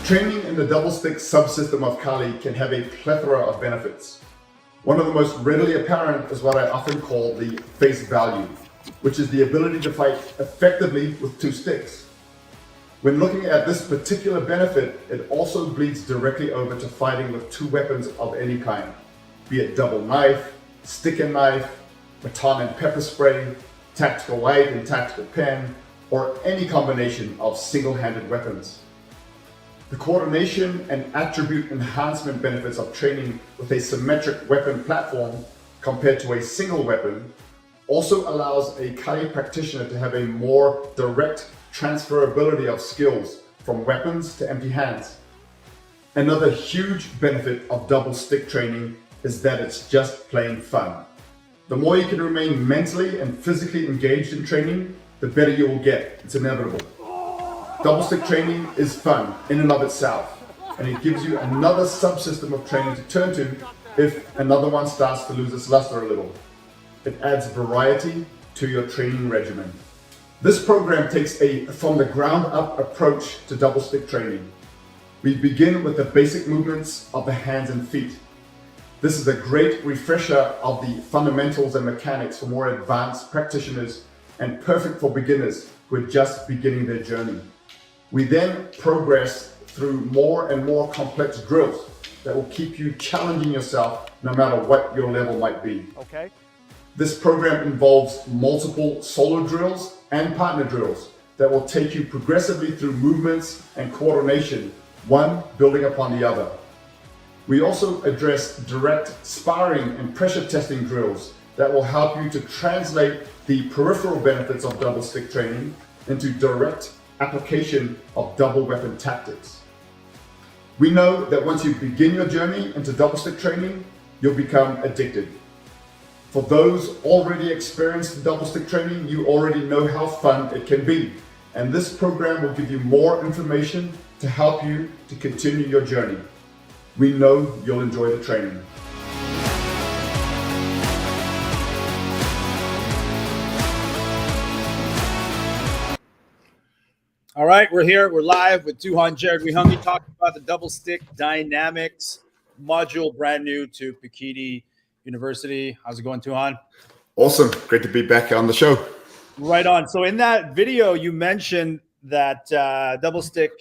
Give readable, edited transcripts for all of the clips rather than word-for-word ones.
Training in the double stick subsystem of Kali can have a plethora of benefits. One of the most readily apparent is what I often call the face value, which is the ability to fight effectively with two sticks. When looking at this particular benefit, it also bleeds directly over to fighting with two weapons of any kind, be it double knife, stick and knife, baton and pepper spray, tactical weight and tactical pen, or any combination of single-handed weapons. The coordination and attribute enhancement benefits of training with a symmetric weapon platform compared to a single weapon also allows a Kali practitioner to have a more direct transferability of skills from weapons to empty hands. Another huge benefit of double stick training is that it's just plain fun. The more you can remain mentally and physically engaged in training, the better you will get. It's inevitable. Double stick training is fun in and of itself, and it gives you another subsystem of training to turn to if another one starts to lose its luster a little. It adds variety to your training regimen. This program takes a from the ground up approach to double stick training. We begin with the basic movements of the hands and feet. This is a great refresher of the fundamentals and mechanics for more advanced practitioners and perfect for beginners who are just beginning their journey. We then progress through more and more complex drills that will keep you challenging yourself no matter what your level might be. Okay. This program involves multiple solo drills and partner drills that will take you progressively through movements and coordination, one building upon the other. We also address direct sparring and pressure testing drills that will help you to translate the peripheral benefits of double stick training into direct application of double weapon tactics. We know that once you begin your journey into double stick training, you'll become addicted. For those already experienced in double stick training, you already know how fun it can be. And this program will give you more information to help you to continue your journey. We know you'll enjoy the training. All right, we're here. We're live with Tuhon, Jared, Wihongi, talking about the double stick dynamics module, brand new to Pikiti University. How's it going, Tuhon? Awesome. Great to be back on the show. Right on. So in that video, you mentioned that double stick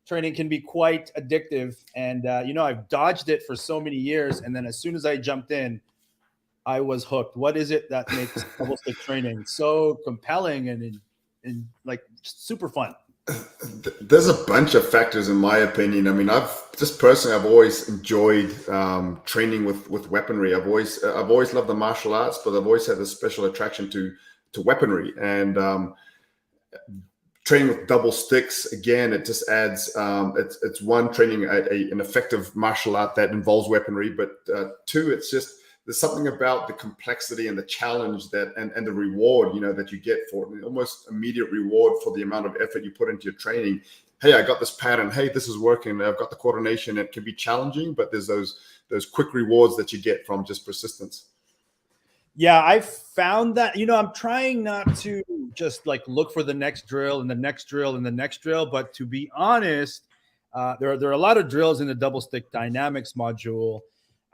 training can be quite addictive. And, I've dodged it for so many years. And then as soon as I jumped in, I was hooked. What is it that makes double stick training so compelling and like super fun? There's a bunch of factors in my opinion. I mean, I've always enjoyed training with weaponry. I've always loved the martial arts, but I've always had this special attraction to weaponry. And training with double sticks, again, it just adds, it's one, training an effective martial art that involves weaponry, but two, there's something about the complexity and the challenge and the reward, that you get for it, almost immediate reward for the amount of effort you put into your training. Hey, I got this pattern. Hey, this is working. I've got the coordination. It can be challenging, but there's those quick rewards that you get from just persistence. Yeah, I found that, I'm trying not to just like look for the next drill and the next drill and the next drill, but to be honest, there are a lot of drills in the double stick dynamics module,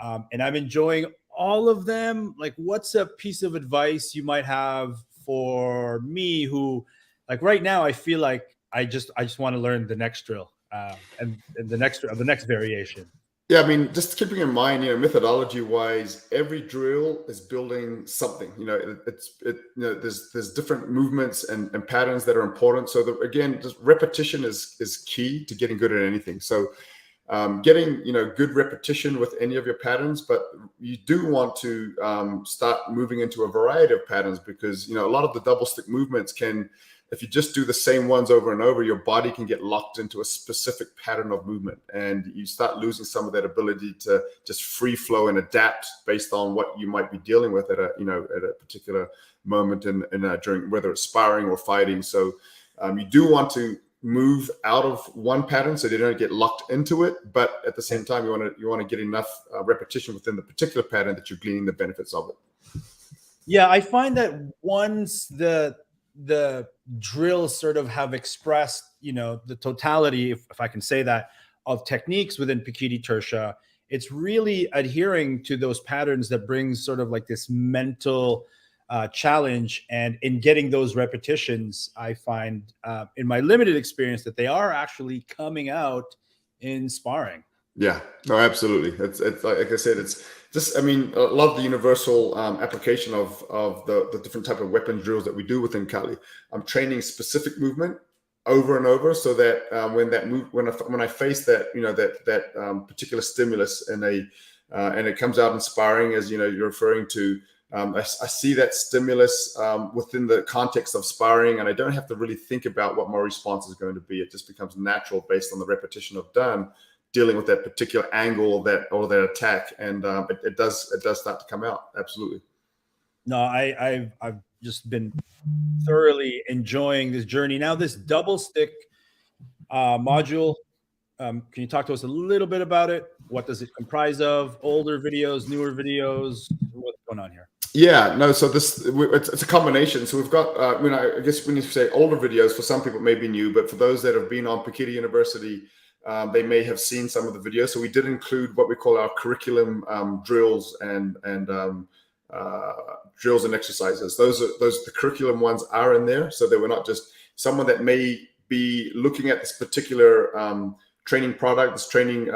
and I'm enjoying all of them. Like, what's a piece of advice you might have for me who, like, right now I feel like I just want to learn the next drill and the next variation? Yeah, I mean, just keeping in mind, methodology-wise, every drill is building something. There's different movements and patterns that are important. So again, just repetition is key to getting good at anything. So getting good repetition with any of your patterns, but you do want to start moving into a variety of patterns, because a lot of the double stick movements can, if you just do the same ones over and over, your body can get locked into a specific pattern of movement, and you start losing some of that ability to just free flow and adapt based on what you might be dealing with at a particular moment during, whether it's sparring or fighting. So you do want to move out of one pattern so they don't get locked into it, but at the same time you want to get enough repetition within the particular pattern that you're gleaning the benefits of it. Yeah, I find that once the drills sort of have expressed the totality, if I can say that, of techniques within Pikiti Tertia, it's really adhering to those patterns that brings sort of like this mental challenge. And in getting those repetitions, I find in my limited experience that they are actually coming out in sparring. Yeah, no, absolutely. It's like I said, it's just, I mean, I love the universal application of the different type of weapon drills that we do within Kali. I'm training specific movement over and over, so that when I face that, you know, that particular stimulus and it comes out in sparring, as you know, you're referring to. I see that stimulus within the context of sparring, and I don't have to really think about what my response is going to be. It just becomes natural based on the repetition I've done dealing with that particular angle or that attack, and it does start to come out. Absolutely. No, I've just been thoroughly enjoying this journey. Now, this double stick module, can you talk to us a little bit about it? What does it comprise of? Older videos, newer videos? What's going on here? Yeah, no. So it's a combination. So we've got, I guess when you say older videos, for some people it may be new, but for those that have been on Pikiti University, they may have seen some of the videos. So we did include what we call our curriculum drills and drills and exercises. The curriculum ones are in there, so that we're not just someone that may be looking at this particular training product, this training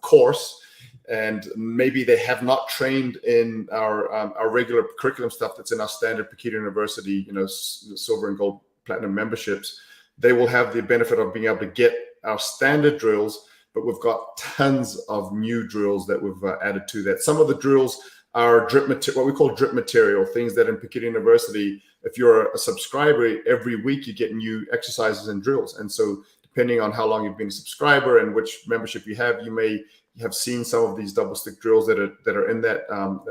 course, and maybe they have not trained in our regular curriculum stuff that's in our standard Pikiti University, you know, silver and gold, platinum memberships. They will have the benefit of being able to get our standard drills, but we've got tons of new drills that we've added to that. Some of the drills are what we call drip material, things that in Pikiti University, if you're a subscriber, every week you get new exercises and drills. And so depending on how long you've been a subscriber and which membership you may have seen some of these double stick drills that are in that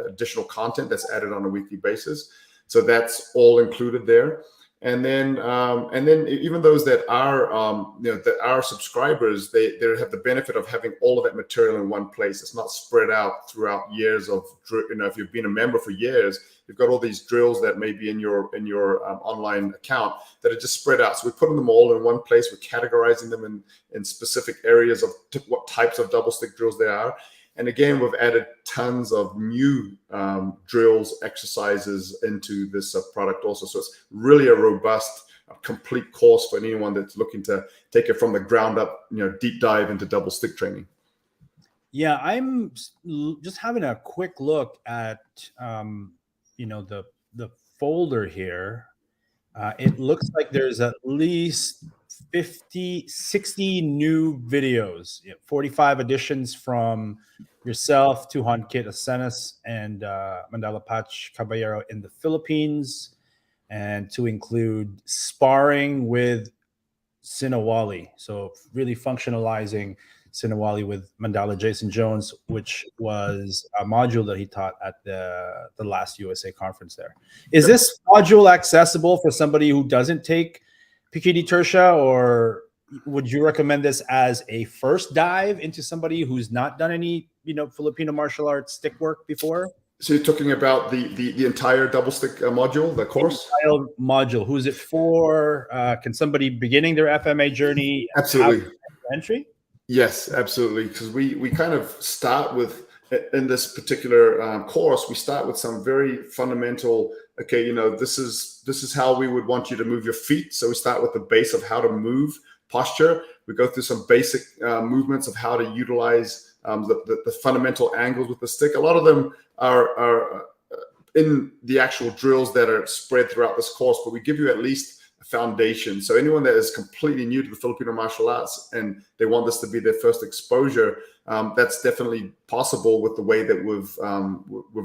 additional content that's added on a weekly basis. So that's all included there. And then even those that are subscribers, they have the benefit of having all of that material in one place. It's not spread out throughout years of, you know, if you've been a member for years, you've got all these drills that may be in your online account that are just spread out. So we're putting them all in one place. We're categorizing them in specific areas of what types of double stick drills they are. And again, we've added tons of new drills, exercises into this product also. So it's really a robust, complete course for anyone that's looking to take it from the ground up, you know, deep dive into double stick training. Yeah, I'm just having a quick look at, you know, the folder here. It looks like there's at least 60 new videos, 45 additions from yourself, Tuhon Kit Asenas, and Mandala Patch Caballero in the Philippines, and to include sparring with Sinawali. So really functionalizing Sinawali with Mandala Jason Jones, which was a module that he taught at the last USA conference there. Is this module accessible for somebody who doesn't take Pikiti Tertia, or would you recommend this as a first dive into somebody who's not done any, you know, Filipino martial arts stick work before? So you're talking about the entire double stick module, the course? The entire module. Who's it for? Can somebody beginning their FMA journey Absolutely have entry? Yes, absolutely. Because we kind of start with, in this particular course, we start with some very fundamental, okay, you know, this is how we would want you to move your feet. So we start with the base of how to move, posture. We go through some basic movements of how to utilize the fundamental angles with the stick. A lot of them are in the actual drills that are spread throughout this course, but we give you at least a foundation. So anyone that is completely new to the Filipino martial arts and they want this to be their first exposure, that's definitely possible with the way that we've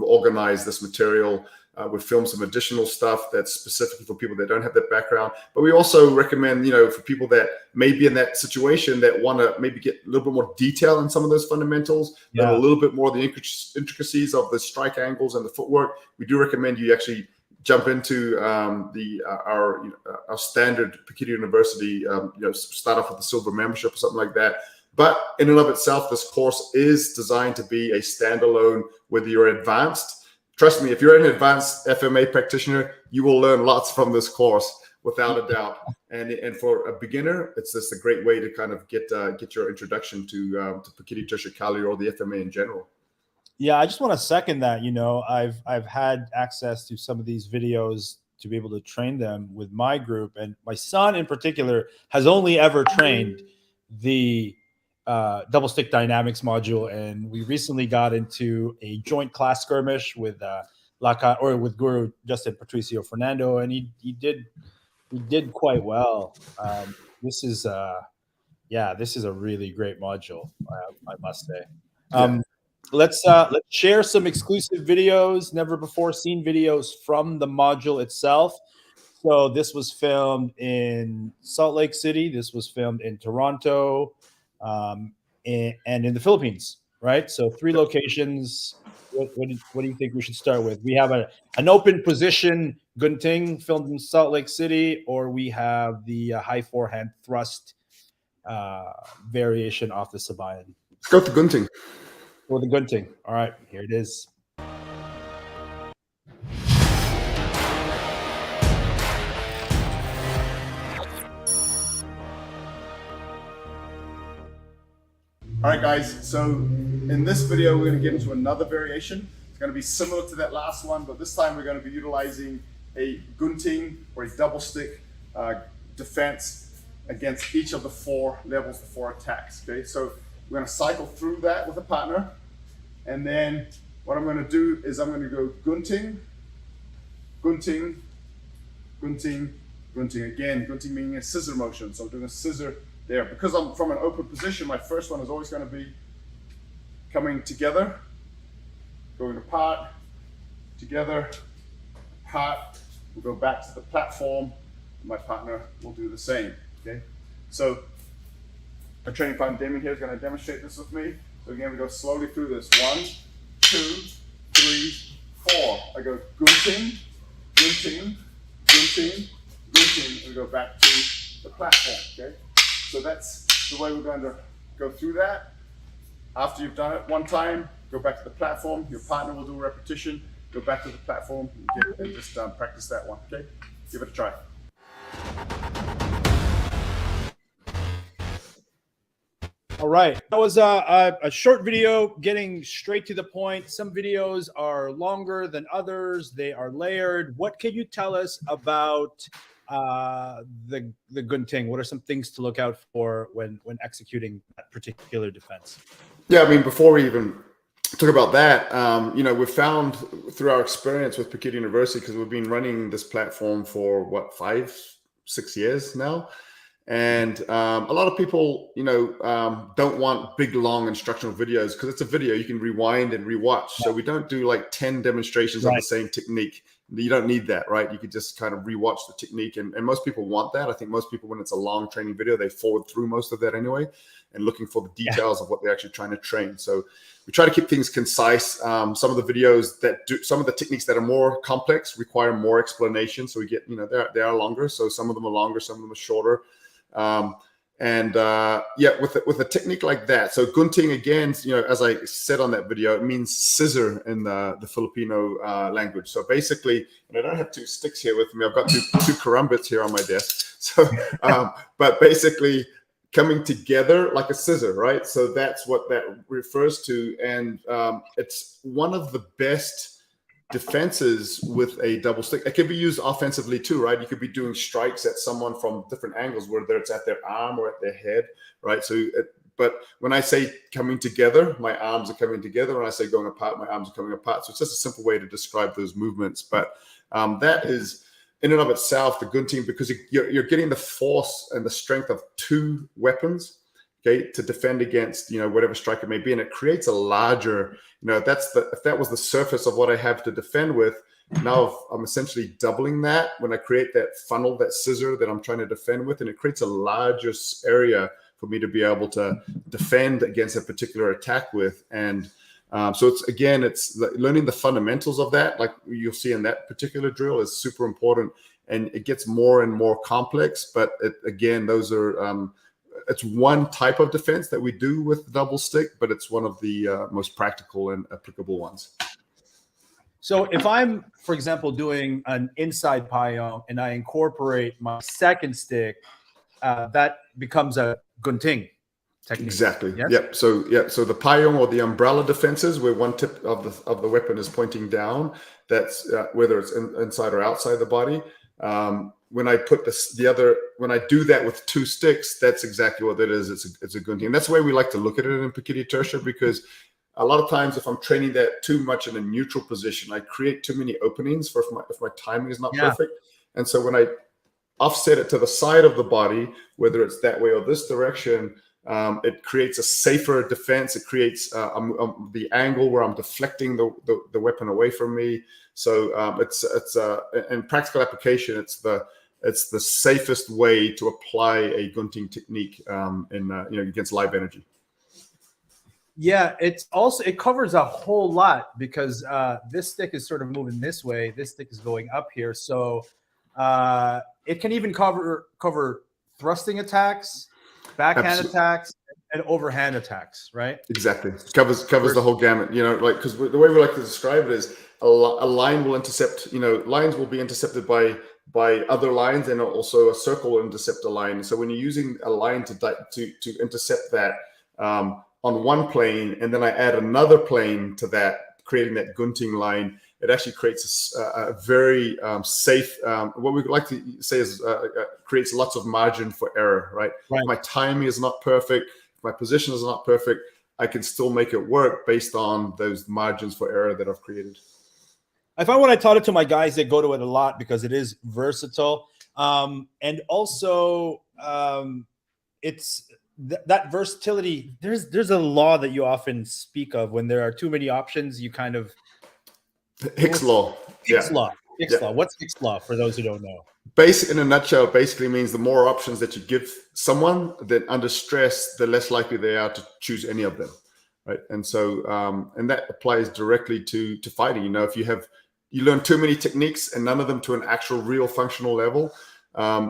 organized this material. We've filmed some additional stuff that's specifically for people that don't have that background. But we also recommend, you know, for people that may be in that situation that want to maybe get a little bit more detail in some of those fundamentals, and a little bit more of the intricacies of the strike angles and the footwork, we do recommend you actually jump into our standard Pikiti University, start off with a silver membership or something like that. But in and of itself, this course is designed to be a standalone, whether you're advanced. Trust me, if you're an advanced FMA practitioner, you will learn lots from this course. without a doubt. And for a beginner, it's just a great way to kind of get your introduction to Pekiti Tertiary Kali or the FMA in general. Yeah, I just want to second that. I've had access to some of these videos to be able to train them with my group, and my son in particular has only ever trained the double stick dynamics module, and we recently got into a joint class skirmish with with Guru Justin Patricio Fernando, and he did quite well. This is a really great module, I must say. Let's share some exclusive videos, never before seen videos from the module itself. So this was filmed in Salt Lake City. This was filmed in Toronto, and in the Philippines, right? So 3 locations. What do you think we should start with? We have an open position gunting filmed in Salt Lake City, or we have the high forehand thrust variation off the Sabayan. Let's go with the gunting. Or the gunting. All right, here it is. All right, guys, so in this video, we're going to get into another variation. It's going to be similar to that last one, but this time we're going to be utilizing a gunting or a double stick defense against each of the 4 levels, the 4 attacks. Okay, so we're going to cycle through that with a partner. And then what I'm going to do is I'm going to go gunting, gunting, gunting, gunting. Again, gunting meaning a scissor motion. So I'm doing a scissor there. Because I'm from an open position, my first one is always going to be coming together, going apart, together, apart. We'll go back to the platform. My partner will do the same. Okay, so our training partner Damien here is going to demonstrate this with me. So again, we go slowly through this. 1, 2, 3, 4. I go gunting, gunting, gunting, gunting, and we go back to the platform. Okay, so that's the way we're going to go through that. After you've done it one time, go back to the platform. Your partner will do a repetition. Go back to the platform and just practice that one. Okay, give it a try. All right, that was a short video getting straight to the point. Some videos are longer than others. They are layered. What can you tell us about the gunting? What are some things to look out for when executing that particular defense? Yeah, I mean, before we even talk about that, we've found through our experience with Pekiti University, because we've been running this platform for what, 5-6 years now. And a lot of people, don't want big, long instructional videos because it's a video you can rewind and rewatch. So we don't do like 10 demonstrations on the same technique. You don't need that, right? You could just kind of rewatch the technique. And most people want that. I think most people, when it's a long training video, they forward through most of that anyway and looking for the details of what they're actually trying to train. So we try to keep things concise. Some of the videos some of the techniques that are more complex require more explanation. So we get, they are longer. So some of them are longer, some of them are shorter. With a technique like that, so gunting, again, as I said on that video, it means scissor in the Filipino language. So basically, and I don't have 2 sticks here with me, I've got two karambits here on my desk. So but basically coming together like a scissor, right? So that's what that refers to, and it's one of the best defenses with a double stick. It can be used offensively too, right? You could be doing strikes at someone from different angles, whether it's at their arm or at their head, right? So, but when I say coming together, my arms are coming together. When I say going apart, my arms are coming apart. So it's just a simple way to describe those movements. But that is, in and of itself, the gunting, because you're getting the force and the strength of 2 weapons, okay, to defend against, whatever strike it may be. And it creates a larger, if that was the surface of what I have to defend with, now I'm essentially doubling that when I create that funnel, that scissor that I'm trying to defend with, and it creates a larger area for me to be able to defend against a particular attack with. And so it's learning the fundamentals of that, like you'll see in that particular drill, is super important. And it gets more and more complex, but those are, it's one type of defense that we do with double stick, but it's one of the most practical and applicable ones. So if I'm, for example, doing an inside payong and I incorporate my second stick, that becomes a gunting technique. Exactly. Yes? Yep. So So the payong, or the umbrella defenses, where one tip of the weapon is pointing down. That's whether it's inside or outside the body. When I put when I do that with two sticks, that's exactly what that is. It's a gunting, and that's the way we like to look at it in Pikiti Tertia, because a lot of times, if I'm training that too much in a neutral position, I create too many openings for if my timing is not perfect. And so when I offset it to the side of the body, whether it's that way or this direction, it creates a safer defense. It creates the angle where I'm deflecting the weapon away from me. So it's in practical application, it's the safest way to apply a gunting technique against live energy. Yeah, it covers a whole lot, because this stick is sort of moving this way. This stick is going up here. So it can even cover thrusting attacks, backhand attacks, and overhand attacks, right? Exactly. Covers the whole gamut, because the way we like to describe it is a line will intercept, lines will be intercepted by other lines, and also a circle will intercept a line. So when you're using a line to intercept that, on one plane, and then I add another plane to that, creating that gunting line, it actually creates a very safe, what we like to say is creates lots of margin for error, right? If my timing is not perfect, if my position is not perfect, I can still make it work based on those margins for error that I've created. I find when I taught it to my guys, they go to it a lot because it is versatile. And also it's that versatility. There's a law that you often speak of when there are too many options. You kind of Hicks law. Hicks law. What's Hicks law for those who don't know? In a nutshell, basically means the more options that you give someone, then under stress, the less likely they are to choose any of them, right? And so, and that applies directly to fighting. If you learn too many techniques and none of them to an actual real functional level,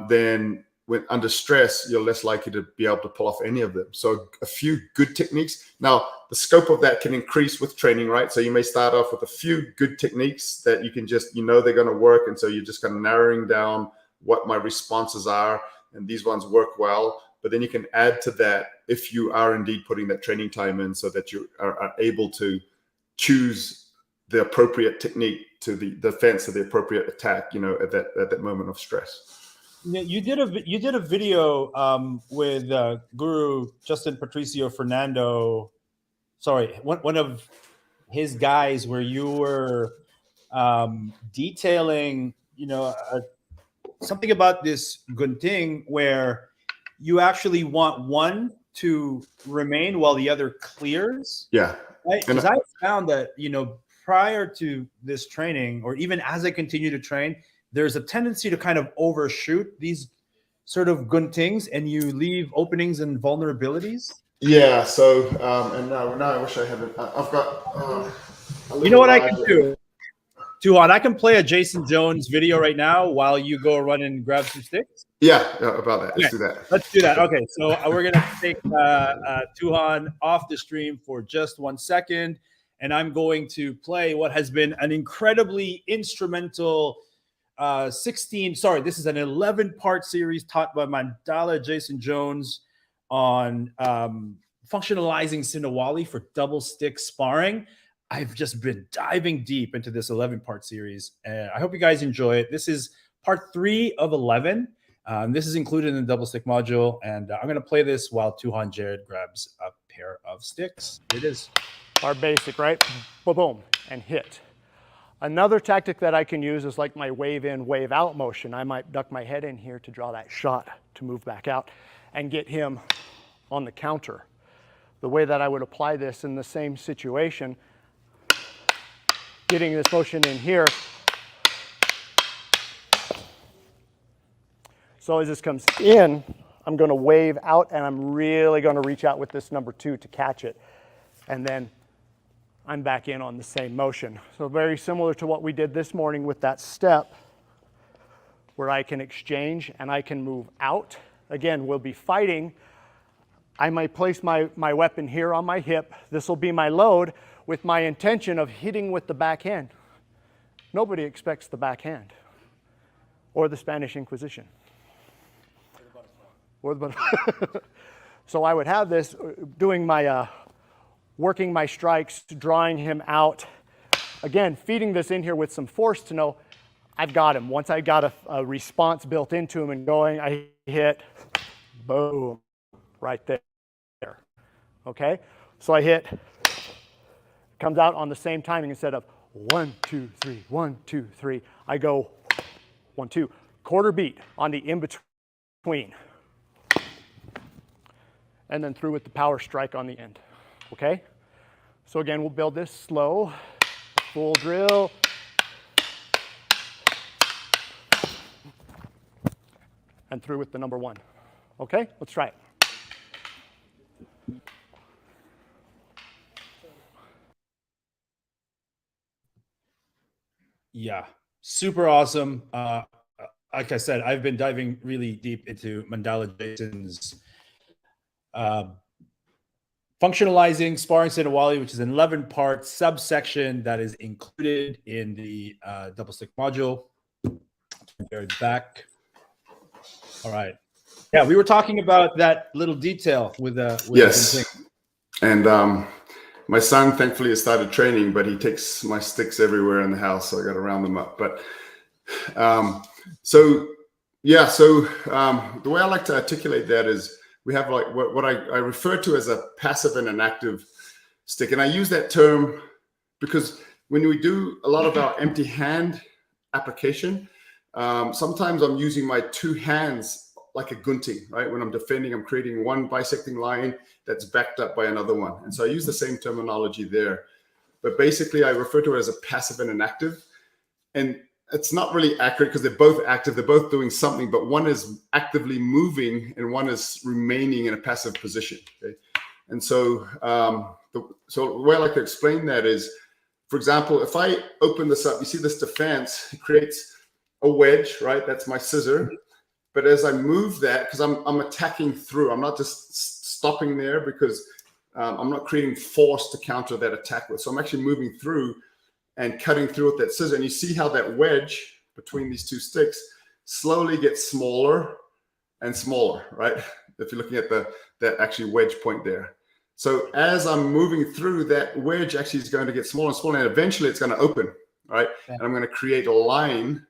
then when under stress, you're less likely to be able to pull off any of them. So a few good techniques. Now, the scope of that can increase with training, right? So you may start off with a few good techniques that you can just, they're going to work. And so you're just kind of narrowing down what my responses are. And these ones work well. But then you can add to that if you are indeed putting that training time in, so that you are able to choose the appropriate technique to the defense or the appropriate attack, at that moment of stress. You did a video with Guru Justin Patricio Fernando. Sorry, one of his guys, where you were detailing, something about this gunting where you actually want one to remain while the other clears. Yeah. Right? Because I found that, prior to this training, or even as I continue to train, there's a tendency to kind of overshoot these sort of guntings, and you leave openings and vulnerabilities. Yeah. So, and now I wish I had it. I've got. You know what I can do, Tuhon? I can play a Jason Jones video right now while you go run and grab some sticks. Yeah, about that. Let's do that. Let's do that. Okay, so we're gonna take Tuhon off the stream for just 1 second, and I'm going to play what has been an incredibly instrumental. This is an 11-part series taught by Mandala Jason Jones on functionalizing Sinawali for double stick sparring. I've just been diving deep into this 11-part series, and I hope you guys enjoy it. This is part 3 of 11. This is included in the double stick module, and I'm going to play this while Tuhon Jared grabs a pair of sticks. Here it is. Our basic, right? Boom, boom, and hit. Another tactic that I can use is like my wave in, wave out motion. I might duck my head in here to draw that shot to move back out and get him on the counter. The way that I would apply this in the same situation, getting this motion in here. So as this comes in, I'm going to wave out, and I'm really going to reach out with this number 2 to catch it. And then I'm back in on the same motion. So very similar to what we did this morning with that step, where I can exchange and I can move out. Again, we'll be fighting. I might place my weapon here on my hip. This will be my load with my intention of hitting with the backhand. nobody expects the backhand or the Spanish Inquisition. Or the So I would have this, doing my, working my strikes, drawing him out. Again, feeding this in here with some force to know I've got him. Once I got a response built into him and going, I hit, boom, right there. Okay? So I hit, comes out on the same timing instead of 1, 2, 3, 1, 2, 3. I go 1, 2, quarter beat on the in-between. And then through with the power strike on the end. Okay? So again, we'll build this slow, full drill. And through with the number 1. Okay? Let's try it. Yeah, super awesome. Like I said, I've been diving really deep into Mandala Jason's functionalizing sparring Senawali, which is an 11-part subsection that is included in the double stick module. Very back. All right. Yeah, we were talking about that little detail with yes. And my son thankfully has started training, but he takes my sticks everywhere in the house, so I got to round them up. But the way I like to articulate that is we have like what I refer to as a passive and an active stick. And I use that term because when we do a lot of our empty hand application, sometimes I'm using my 2 hands like a gunting, right? When I'm defending, I'm creating one bisecting line that's backed up by another one. And so I use the same terminology there. But basically, I refer to it as a passive and an active. And it's not really accurate because they're both active. They're both doing something, but one is actively moving and one is remaining in a passive position. Okay? And so, the way I like to explain that is, for example, if I open this up, you see this defense, it creates a wedge, right? That's my scissor. But as I move that, because I'm attacking through, I'm not just stopping there because I'm not creating force to counter that attack with. So I'm actually moving through and cutting through with that scissor. And you see how that wedge between these 2 sticks slowly gets smaller and smaller, right? If you're looking at that actually wedge point there. So as I'm moving through, that wedge actually is going to get smaller and smaller, and eventually it's going to open, right? And I'm going to create a line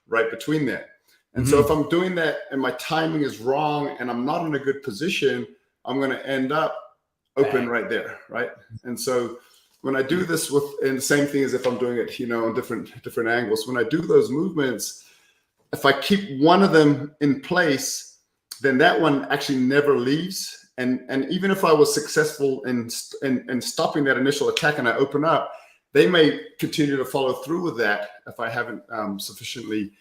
right between that. And so if I'm doing that and my timing is wrong and I'm not in a good position, I'm going to end up open right there, right? And so when I do this and the same thing as if I'm doing it, on different angles, when I do those movements, if I keep one of them in place, then that one actually never leaves. And even if I was successful in stopping that initial attack and I open up, they may continue to follow through with that if I haven't sufficiently,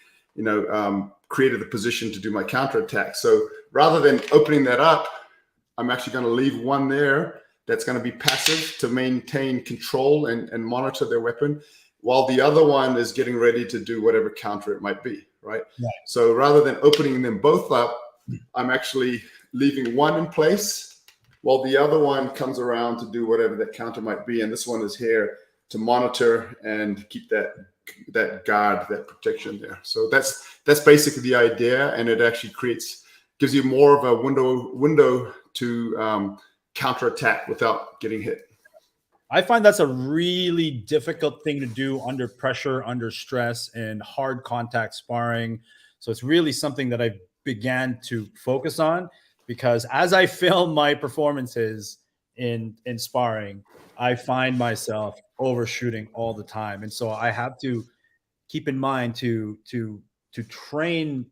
created the position to do my counterattack. So rather than opening that up, I'm actually going to leave one there that's going to be passive to maintain control and monitor their weapon, while the other one is getting ready to do whatever counter it might be, right? So rather than opening them both up, I'm actually leaving one in place while the other one comes around to do whatever that counter might be. And this one is here to monitor and keep that guard, that protection there. So that's basically the idea, and it actually gives you more of a window to counterattack without getting hit. I find that's a really difficult thing to do under pressure, under stress, and hard contact sparring. So it's really something that I began to focus on, because as I film my performances in sparring, I find myself overshooting all the time. And so I have to keep in mind to train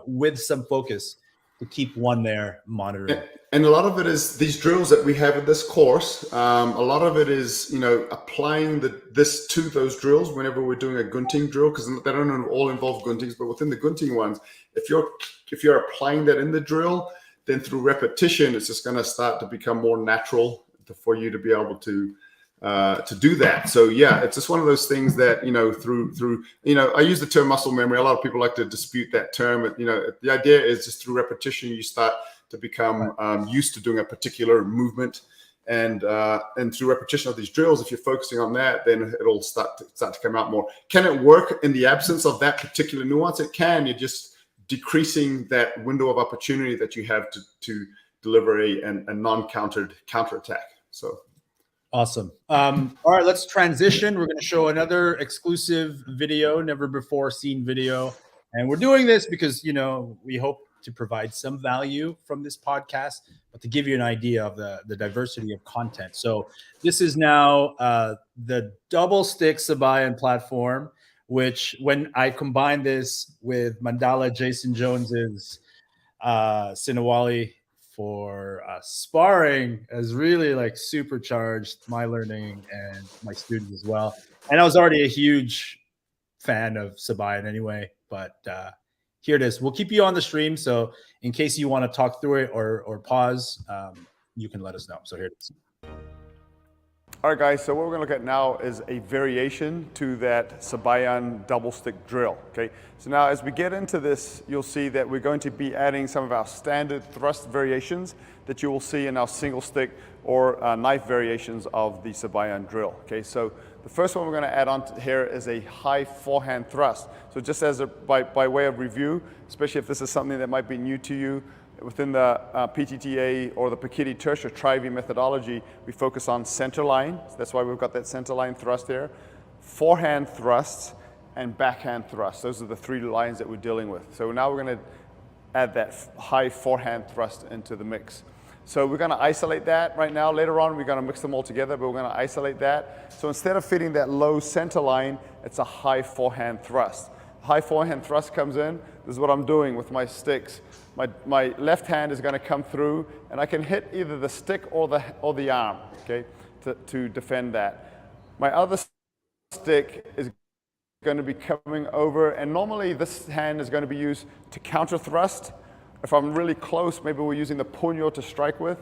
with some focus to keep one there monitoring. And a lot of it is these drills that we have in this course. A lot of it is, applying this to those drills whenever we're doing a gunting drill, because they don't all involve guntings, but within the gunting ones, if you're applying that in the drill, then through repetition, it's just going to start to become more natural for you to be able to do that. So yeah, it's just one of those things that, through I use the term muscle memory. A lot of people like to dispute that term. The idea is just through repetition, you start to become used to doing a particular movement. And through repetition of these drills, if you're focusing on that, then it'll start to come out more. Can it work in the absence of that particular nuance? It can. You're just decreasing that window of opportunity that you have to deliver a non-countered counterattack. So awesome. All right, let's transition. We're going to show another exclusive video, never before seen video. And we're doing this because, we hope to provide some value from this podcast, but to give you an idea of the diversity of content. So this is now the double stick Sabayan platform, which when I combine this with Mandala Jason Jones's Sinawali for sparring, has really like supercharged my learning and my students as well. And I was already a huge fan of Sabayan anyway, but here it is. We'll keep you on the stream, so in case you want to talk through it or pause, you can let us know. So here it is. All right, guys, so what we're going to look at now is a variation to that Sabayan double stick drill, okay? So now as we get into this, you'll see that we're going to be adding some of our standard thrust variations that you will see in our single stick or knife variations of the Sabayan drill, okay? So the first one we're going to add on here is a high forehand thrust. So just as by way of review, especially if this is something that might be new to you, within the PTTA or the Pikiti Tersh or Tri-V methodology, we focus on center line. So that's why we've got that center line thrust there. Forehand thrusts and backhand thrusts. Those are the three lines that we're dealing with. So now we're going to add that high forehand thrust into the mix. So we're going to isolate that right now. Later on, we're going to mix them all together, but we're going to isolate that. So instead of feeding that low center line, it's a high forehand thrust. High forehand thrust comes in. This is what I'm doing with my sticks. My left hand is going to come through, and I can hit either the stick or the arm, okay, to defend that. My other stick is going to be coming over, and normally this hand is going to be used to counter thrust. If I'm really close, maybe we're using the puño to strike with.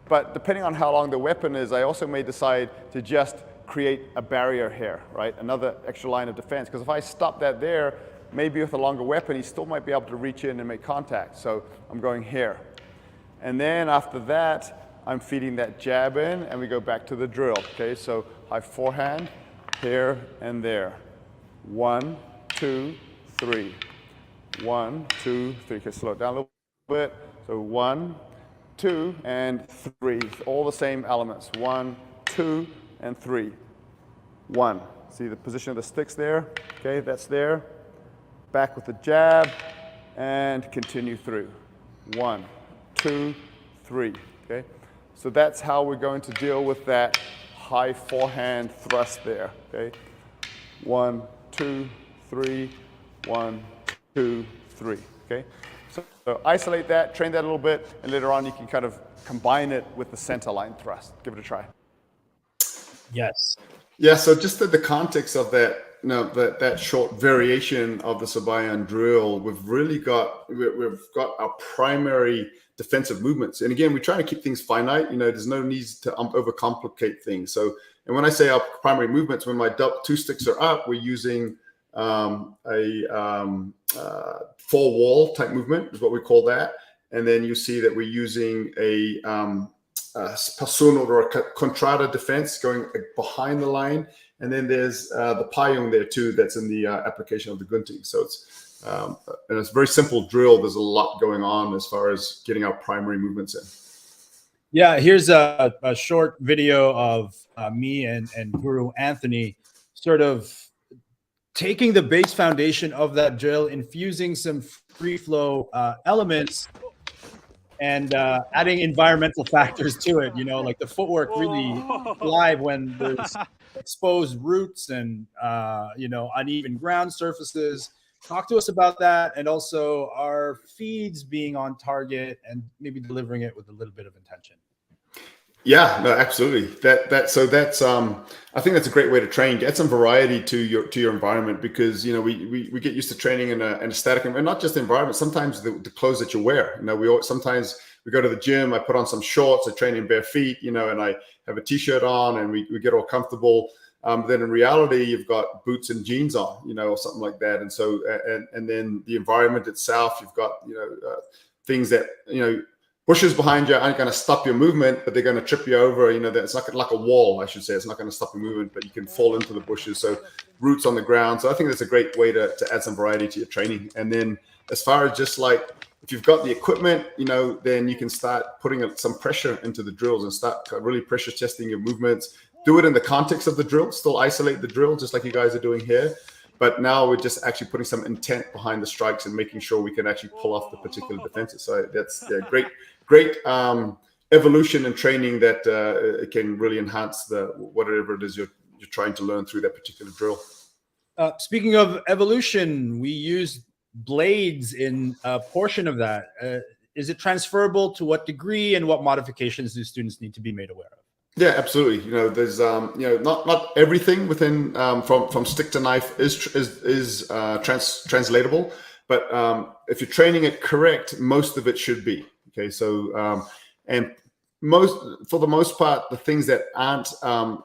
But depending on how long the weapon is, I also may decide to just create a barrier here, right? Another extra line of defense. Because if I stop that there, maybe with a longer weapon, he still might be able to reach in and make contact. So I'm going here. And then after that, I'm feeding that jab in, and we go back to the drill. Okay, so high forehand, here and there. 1, 2, 3. 1, 2, 3. Okay, slow it down a little bit. So 1, 2, and 3. All the same elements. 1, 2, and 3. 1. See the position of the sticks there? Okay, that's there. Back with the jab, and continue through. 1, 2, 3. Okay, so that's how we're going to deal with that high forehand thrust there. Okay, 1, 2, 3. 1, 2, 3. Okay, so isolate that, train that a little bit, and later on you can kind of combine it with the center line thrust. Give it a try. Yes. Yeah. So just the context of that. That short variation of the Sabayan drill, we've got our primary defensive movements, and again, we're trying to keep things finite. There's no need to overcomplicate things. So, and when I say our primary movements, when my two sticks are up, we're using a four wall type movement is what we call that, and then you see that we're using a pasunod or a contrada defense going behind the line. And then there's the payung there too. That's in the application of the gunting. So it's a very simple drill. There's a lot going on as far as getting our primary movements in. Yeah, here's a short video of me and Guru Anthony sort of taking the base foundation of that drill, infusing some free flow elements, and adding environmental factors to it. Like the footwork really live when there's exposed roots and uneven ground surfaces. Talk to us about that, and also our feeds being on target and maybe delivering it with a little bit of intention. Yeah, no, absolutely. That's I think that's a great way to train. Get some variety to your environment, because we get used to training in a static and not just the environment. Sometimes the clothes that you wear. Sometimes we go to the gym. I put on some shorts. I train in bare feet. And I have a t-shirt on, and we get all comfortable. Then in reality, you've got boots and jeans on, or something like that. And so and then the environment itself, you've got things that bushes behind you aren't going to stop your movement, but they're going to trip you over. You know, it's like a wall, I should say. It's not going to stop your movement, but you can fall into the bushes. So roots on the ground. So I think that's a great way to add some variety to your training. And then as far as just like, if you've got the equipment, you know, then you can start putting some pressure into the drills and start really pressure testing your movements. Do it in the context of the drill, still isolate the drill, just like you guys are doing here. But now we're just actually putting some intent behind the strikes and making sure we can actually pull off the particular defenses. So that's great evolution and training that can really enhance whatever it is you're trying to learn through that particular drill. Speaking of evolution, we use blades in a portion of that. Is it transferable? To what degree, and what modifications do students need to be made aware of? Yeah, absolutely. You know, there's not everything within from stick to knife is translatable, but if you're training it correct, most of it should be. Okay, so and for the most part, the things that aren't,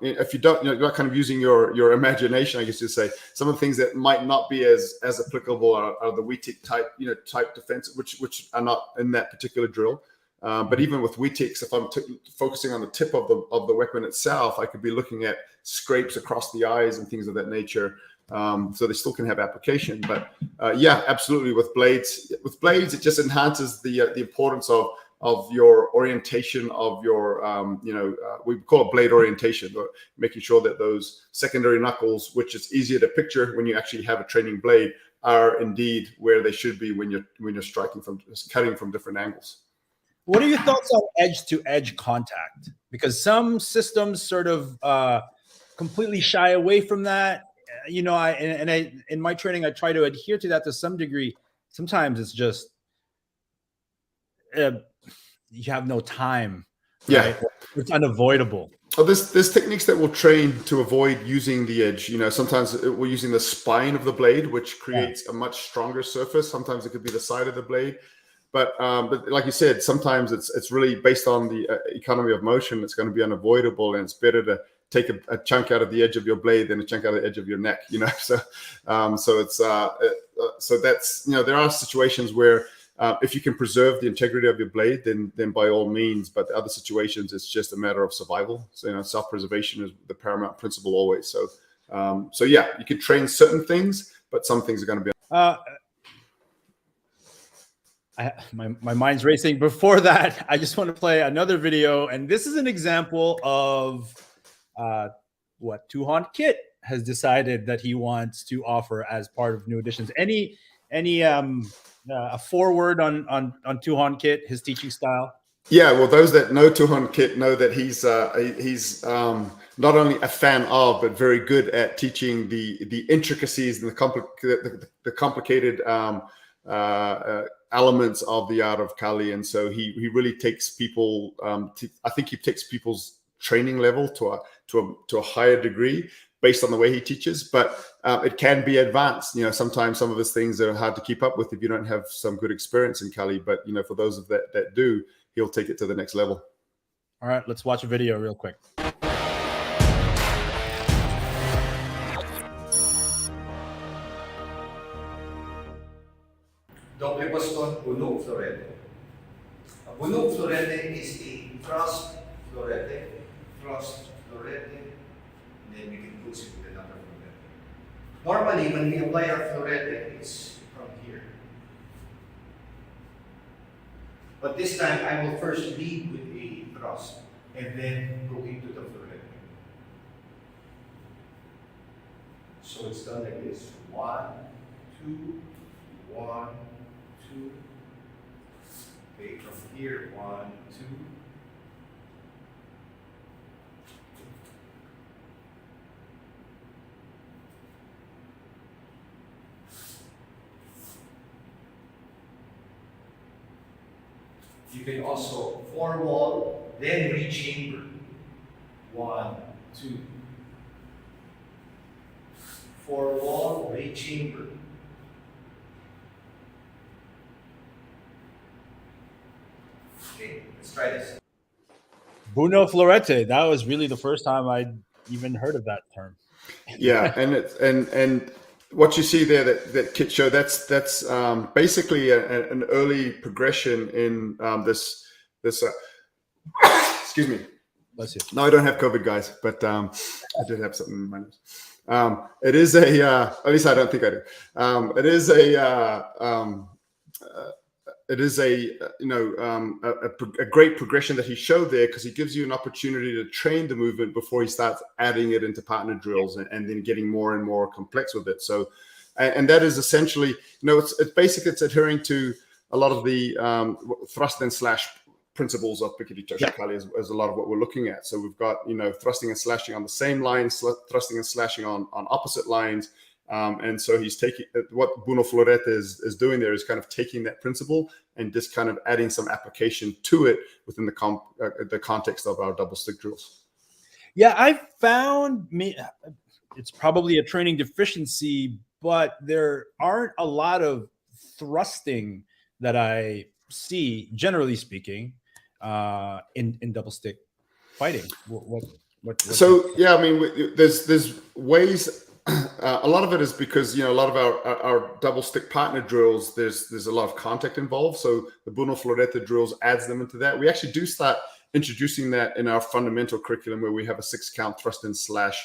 if you don't, you're not kind of using your imagination, I guess you'd say, some of the things that might not be as applicable are the WTIC type defense, which are not in that particular drill. But even with WTICs, if I'm focusing on the tip of the weapon itself, I could be looking at scrapes across the eyes and things of that nature. So they still can have application. But yeah, absolutely. With blades, it just enhances the importance of your orientation of your, we call it blade orientation, but making sure that those secondary knuckles, which is easier to picture when you actually have a training blade, are indeed where they should be when you're cutting from different angles. What are your thoughts on edge-to-edge contact? Because some systems sort of completely shy away from that. You know, in my training, I try to adhere to that to some degree. Sometimes it's just you have no time. Right? Yeah, it's unavoidable. Oh, there's techniques that will train to avoid using the edge. You know, sometimes we're using the spine of the blade, which creates a much stronger surface. Sometimes it could be the side of the blade. But like you said, sometimes it's really based on the economy of motion. It's going to be unavoidable, and it's better to take a chunk out of the edge of your blade than a chunk out of the edge of your neck. You know, so that's, you know, there are situations where if you can preserve the integrity of your blade, then by all means. But the other situations, it's just a matter of survival. So, you know, self-preservation is the paramount principle always. So yeah, you can train certain things, but some things are going to be. My mind's racing. Before that, I just want to play another video, and this is an example of what Tuhon Kit has decided that he wants to offer as part of new editions. Any a foreword on Tuhon Kit, his teaching style? Yeah, well, those that know Tuhon Kit know that he's not only a fan of, but very good at teaching the intricacies and the complicated elements of the art of Kali. And so he really takes people, I think he takes people's training level to a higher degree based on the way he teaches, but it can be advanced. You know, sometimes some of his things are hard to keep up with if you don't have some good experience in Kali, but you know, for those that do, he'll take it to the next level. All right, let's watch a video real quick. Doble baston, bunog florete. A bunog florete is a thrust florete, and then we can close it with another florete. Normally, when we apply our florete, it's from here. But this time, I will first lead with a thrust, and then go into the florete. So it's done like this: 1, 2, 1, 2. Okay, from here, 1, 2. You can also four wall, then rechamber. 1, 2. 4 wall, rechamber. Okay, let's try this. Buno Florete. That was really the first time I'd even heard of that term. Yeah, and what you see there, that kit show, that's basically an early progression in this this. Excuse me. Bless you. No, I don't have COVID, guys, but I did have something in my nose. It is a, at least I don't think I do. It is a great progression that he showed there, because he gives you an opportunity to train the movement before he starts adding it into partner drills and then getting more and more complex with it. So, and that is essentially, it's basically, it's adhering to a lot of the thrust and slash principles of Pikiri Toshikali is a lot of what we're looking at. So we've got, thrusting and slashing on the same line, thrusting and slashing on opposite lines. And so he's taking what Bruno Florete is doing there is kind of taking that principle and just kind of adding some application to it within the context of our double stick drills. Yeah, I found it's probably a training deficiency, but there aren't a lot of thrusting that I see, generally speaking, in double stick fighting. So yeah, I mean, there's ways. A lot of it is because a lot of our double stick partner drills, there's a lot of contact involved. So the Bruno Florete drills adds them into that. We actually do start introducing that in our fundamental curriculum, where we have a 6-count thrust and slash,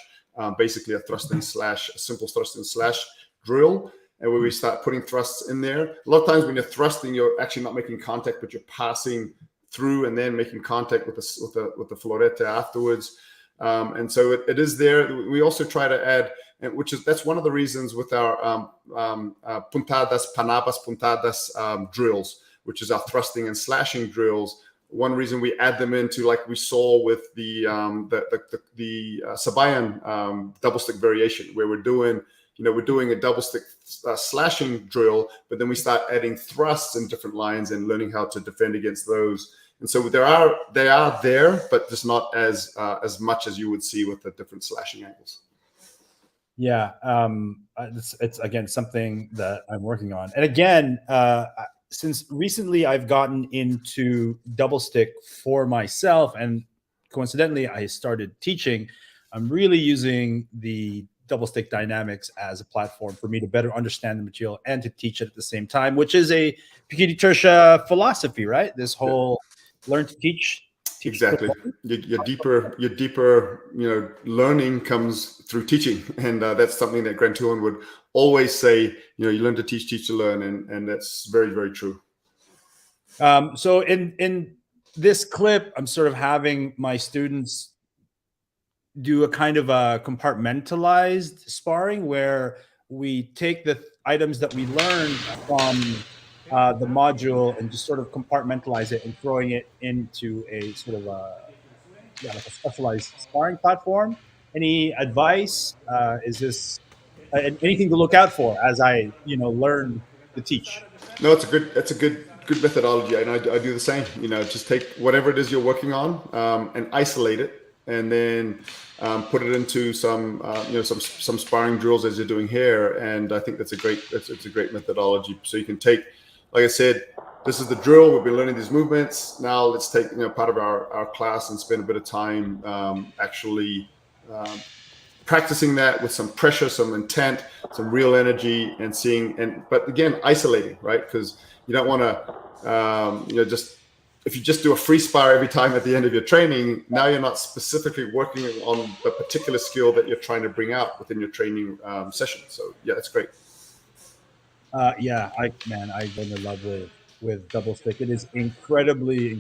basically a thrust and slash, a simple thrust and slash drill, and where we start putting thrusts in there. A lot of times when you're thrusting, you're actually not making contact, but you're passing through and then making contact with the Florete afterwards. And so it is there. We also try to add, that's one of the reasons with our puntadas, panabas puntadas drills, which is our thrusting and slashing drills. One reason we add them into, like we saw with the Sabayan double stick variation, where we're doing a double stick slashing drill, but then we start adding thrusts in different lines and learning how to defend against those. And so they are there, but just not as much as you would see with the different slashing angles. Yeah, it's again something that I'm working on. And again, since recently I've gotten into double stick for myself, and coincidentally I started teaching, I'm really using the double stick dynamics as a platform for me to better understand the material and to teach it at the same time, which is a Pikiri Tersha philosophy, right? This whole learn to teach. Exactly. Your deeper, learning comes through teaching, and that's something that Grant Tuhon would always say. You learn to teach to learn, and that's very, very true. So in this clip, I'm sort of having my students do a kind of a compartmentalized sparring, where we take the items that we learned from the module and just sort of compartmentalize it and throwing it into a sort of like a specialized sparring platform. Any advice? Is this anything to look out for as I learn to teach? No, it's a good methodology, and I do the same. Just take whatever it is you're working on and isolate it, and then put it into some sparring drills as you're doing here. And I think that's a great methodology. So you can take, like I said, this is the drill. We've been learning these movements. Now let's take part of our class and spend a bit of time actually practicing that with some pressure, some intent, some real energy, and but again, isolating, right? Because you don't want to, if you just do a free spar every time at the end of your training, now you're not specifically working on a particular skill that you're trying to bring out within your training session. So yeah, that's great. Yeah, I'm in love with double stick. It is incredibly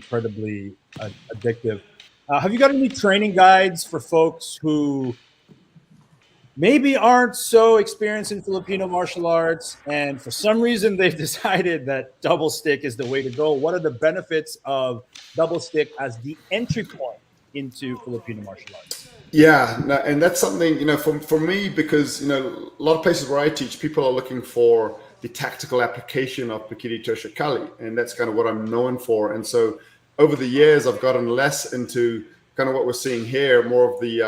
addictive. Have you got any training guides for folks who maybe aren't so experienced in Filipino martial arts, and for some reason they've decided that double stick is the way to go? What are the benefits of double stick as the entry point into Filipino martial arts? Yeah, and that's something, for me, because, a lot of places where I teach, people are looking for the tactical application of Pikiri Tersha Kali, and that's kind of what I'm known for. And so over the years, I've gotten less into kind of what we're seeing here, more of the,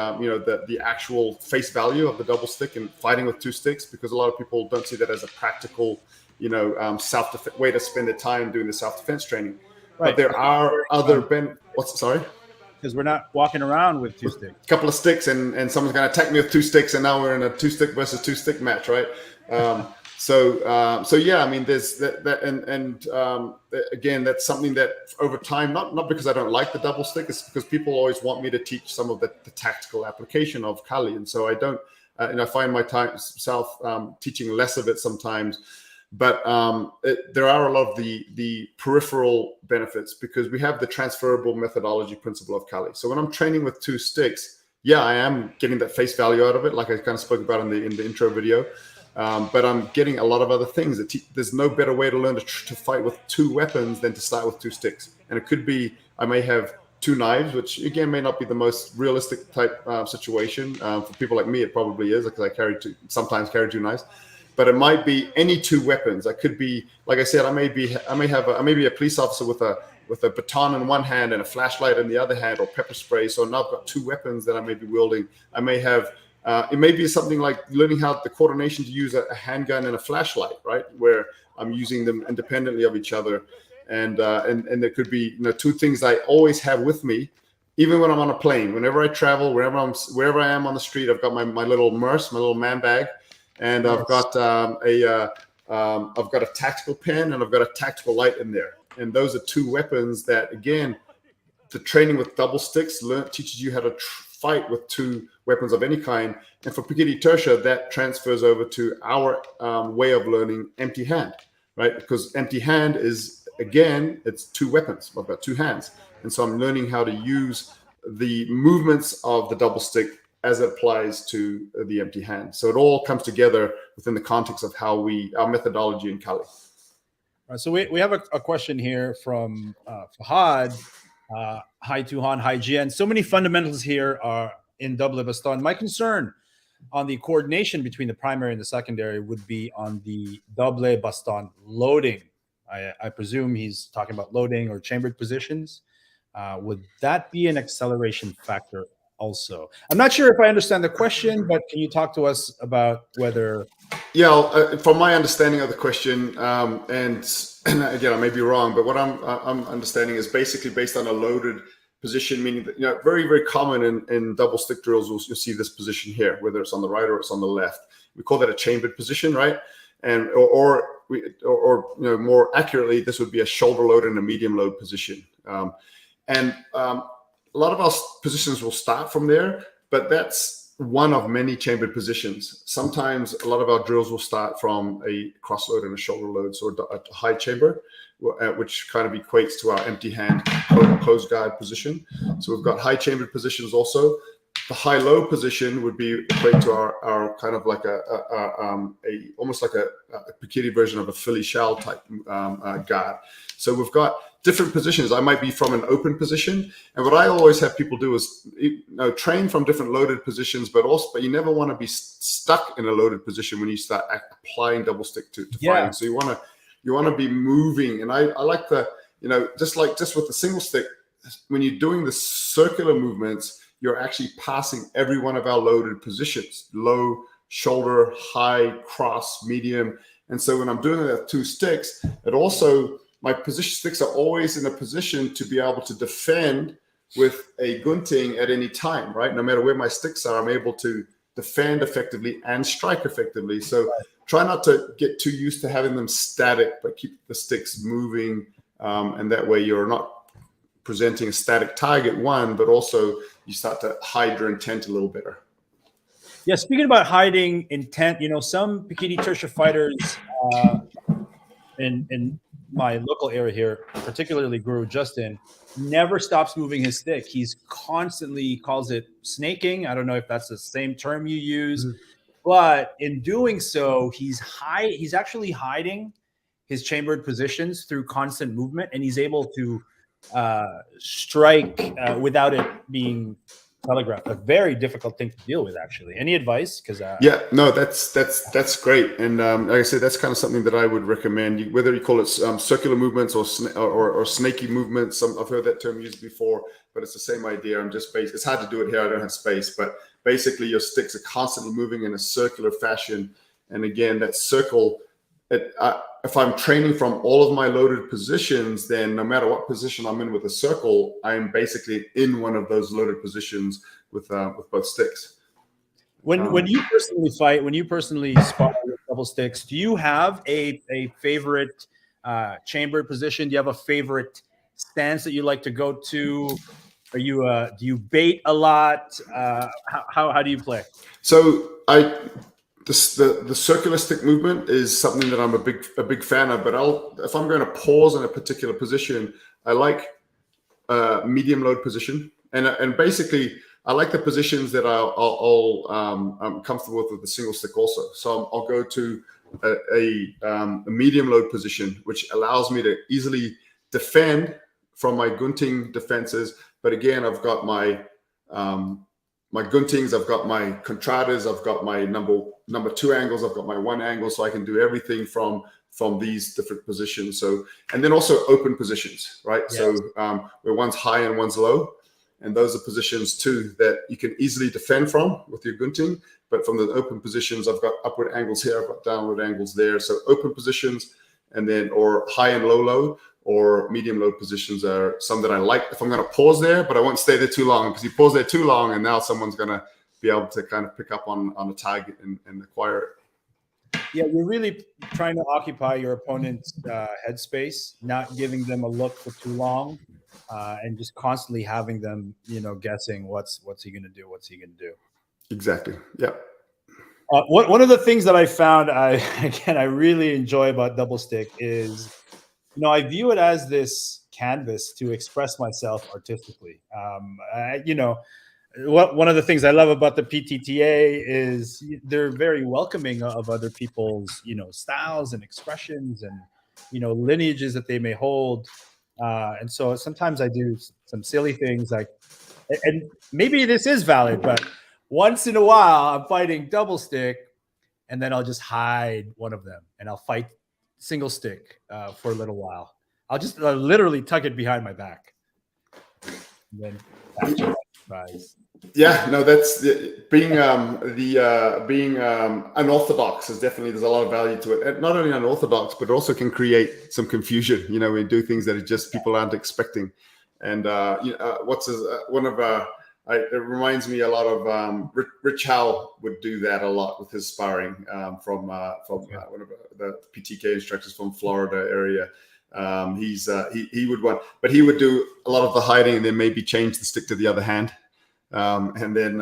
the actual face value of the double stick and fighting with two sticks, because a lot of people don't see that as a practical, self-defense way to spend their time doing the self-defense training. Right. But there are other sorry? Because we're not walking around with two sticks. A couple of sticks, and someone's going to attack me with two sticks, and now we're in a 2-stick versus 2-stick match, right? So yeah, I mean, there's that and again, that's something that over time, not because I don't like the double stick, it's because people always want me to teach some of the tactical application of Kali, and so I don't, and I find myself teaching less of it sometimes. But there are a lot of the peripheral benefits because we have the transferable methodology principle of Kali. So when I'm training with 2 sticks, yeah, I am getting that face value out of it, like I kind of spoke about in the intro video. But I'm getting a lot of other things. There's no better way to learn to fight with 2 weapons than to start with 2 sticks. And it could be I may have 2 knives, which again may not be the most realistic type situation. For people like me, it probably is because I sometimes carry 2 knives. But it might be any 2 weapons. I could be, like I said, I may be a police officer with a baton in one hand and a flashlight in the other hand, or pepper spray. So now I've got 2 weapons that I may be wielding. I may have. It may be something like learning how the coordination to use a handgun and a flashlight, right? Where I'm using them independently of each other, and there could be 2 things I always have with me, even when I'm on a plane. Whenever I travel, wherever I am on the street, I've got my little MERS, my little man bag, and I've got a tactical pen and I've got a tactical light in there. And those are 2 weapons that, again, the training with double sticks teaches you how to fight with 2 weapons of any kind. And for Pikiti Tertia, that transfers over to our way of learning empty hand, right? Because empty hand is, again, it's 2 weapons. I've got 2 hands. And so I'm learning how to use the movements of the double stick as it applies to the empty hand. So it all comes together within the context of our methodology in Kali. All right, so we have a question here from Fahad. Hi, Tuhon. Hi, Jian. So many fundamentals here are in double baston. My concern on the coordination between the primary and the secondary would be on the double baston loading. I presume he's talking about loading or chambered positions. Would that be an acceleration factor also? I'm not sure if I understand the question, but can you talk to us about whether... Yeah, from my understanding of the question, and again, I may be wrong, but what I'm understanding is basically based on a loaded position, meaning that, very, very common in double stick drills, you'll see this position here, whether it's on the right or it's on the left. We call that a chambered position, right? And or more accurately, this would be a shoulder load and a medium load position. And a lot of our positions will start from there, but that's one of many chambered positions. Sometimes a lot of our drills will start from a cross load and a shoulder load, so a high chamber, which kind of equates to our empty hand closed guard position. So we've got high chambered positions also. The high-low position would be equate to our kind of like almost like a Pikiti version of a Philly shell type guard. So we've got different positions. I might be from an open position, and what I always have people do is train from different loaded positions, but you never want to be stuck in a loaded position when you start applying double stick to fighting. So you want to be moving, and I like just with the single stick, when you're doing the circular movements, you're actually passing every one of our loaded positions: low, shoulder, high, cross, medium. And so when I'm doing it with 2 sticks, my position sticks are always in a position to be able to defend with a gunting at any time, right? No matter where my sticks are, I'm able to defend effectively and strike effectively. So try not to get too used to having them static, but keep the sticks moving. And that way you're not presenting a static target, but also you start to hide your intent a little better. Yeah, speaking about hiding intent, some Pikiti Tertia fighters in my local area here, particularly Guru Justin, never stops moving his stick. He's constantly calls it snaking. I don't know if that's the same term you use, but in doing so, he's actually hiding his chambered positions through constant movement, and he's able to strike without it being telegraphed. A very difficult thing to deal with, actually. Any advice? Because that's great, and like I said, that's kind of something that I would recommend. Whether you call it circular movements or snaky movements, I've heard that term used before, but it's the same idea. It's hard to do it here. I don't have space, but basically your sticks are constantly moving in a circular fashion, and again, that circle. If I'm training from all of my loaded positions, then no matter what position I'm in with a circle, I'm basically in one of those loaded positions with both sticks. When you personally fight, when you personally spar with double sticks, do you have a favorite chambered position? Do you have a favorite stance that you like to go to? Are you do you bait a lot? How do you play? So the circular stick movement is something that I'm a big fan of. But if I'm going to pause in a particular position, I like medium load position, and basically I like the positions that I'm comfortable with the single stick also. So I'll go to a medium load position, which allows me to easily defend from my gunting defenses. But again, I've got my guntings, I've got my contradas, I've got my number 2 angles, I've got my 1 angle, so I can do everything from these different positions. So, and then also open positions, right? Yes. So where one's high and one's low, and those are positions too that you can easily defend from with your gunting. But from the open positions, I've got upward angles here, I've got downward angles there. So open positions, and then or high and low load, or medium load positions are some that I like if I'm going to pause there, but I won't stay there too long, because you pause there too long and now someone's going to be able to kind of pick up on a target and acquire it. Yeah, you're really trying to occupy your opponent's headspace, not giving them a look for too long, and just constantly having them, guessing what's he going to do, what's he going to do. Exactly. Yeah. One of the things that I found I really enjoy about double stick is, I view it as this canvas to express myself artistically. One of the things I love about the PTTA is they're very welcoming of other people's, styles and expressions and, lineages that they may hold. And so sometimes I do some silly things like, and maybe this is valid, but once in a while I'm fighting double stick, and then I'll just hide one of them and I'll fight single stick for a little while. I'll just literally tuck it behind my back. And then capture my surprise. Yeah, no, that's being unorthodox is definitely, there's a lot of value to it. And not only unorthodox, but it also can create some confusion. We do things that are just people aren't expecting. And it reminds me a lot of Rich Howe would do that a lot with his sparring from one of the PTK instructors from Florida area. He would want, but he would do a lot of the hiding and then maybe change the stick to the other hand, and then